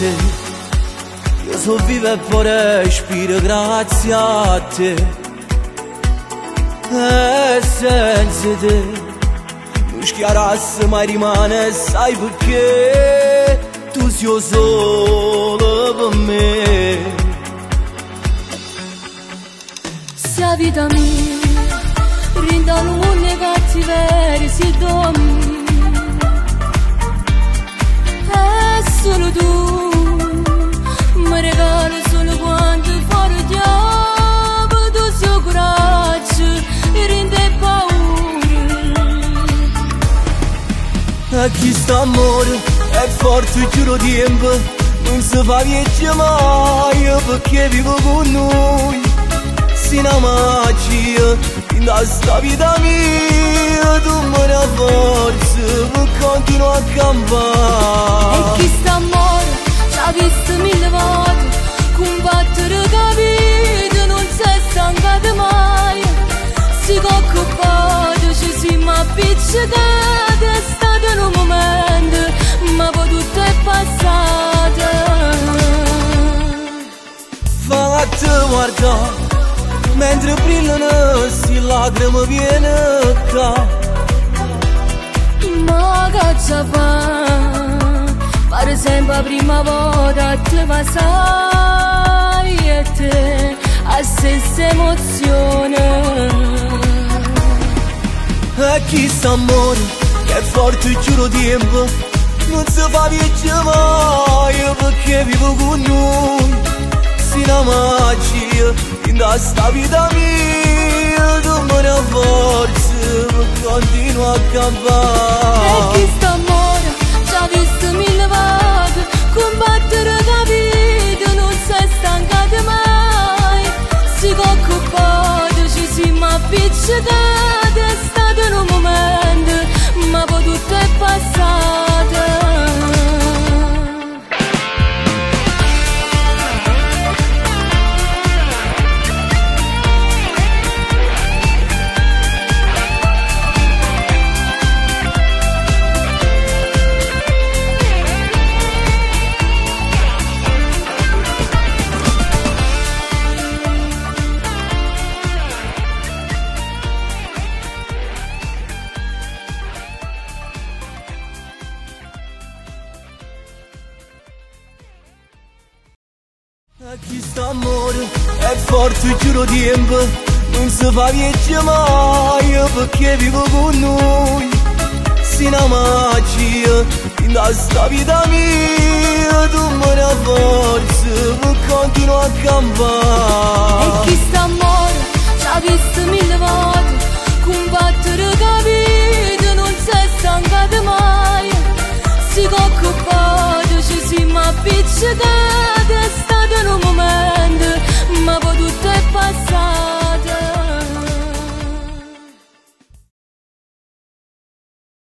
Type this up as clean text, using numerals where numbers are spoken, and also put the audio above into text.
te. Io so vivo e poi respiro grazie a te. E senza te non schiara se mai rimane, sai perché tu sei solo per me. Sia vita mia, rindano mondi cattiveri, si dormi. E solo tu mi regali solo quando fuori diavolo, tu sei coraggio e rende paura. E chi sta amore è forte, giuro tempo, non si fa viaggiare mai, perché vivo con noi. Sei una magia in questa vita mia, tu mi dai forza per continuare a campare. E chi sta amore ci ha visto 1000 volte combattere capito, non si è stancato mai. Si è occupato, ci siamo appiccicati, è stato un momento, ma poi tutto è passato. Fate guardare mentre brillano si lacrime viene qua. Ma che ci fa? Pare sempre la prima volta te passai e te a stessa emozione. E chi sta amore che è forte, giuro tempo, non si fa viaggiare mai, perché vivo con noi. Sei una magia in questa vita mia, tu mi dai forza per continuare a campare. E chi sta amore ci ha visto 1000 volte combattere capito, non si è stancato mai. Si è occupato, ci siamo appiccicati, è stato un momento, ma poi tutto è passato. E chi sta amore è forte, giuro tempo, non si fa viaggiare mai, perché vivo con noi. Sei una magia in questa vita mia, tu mi dai forza per continuare a campare. E chi sta amore ci ha visto 1000 volte combattere capito, non si è stancato mai. Si è occupato, ci siamo appiccicati,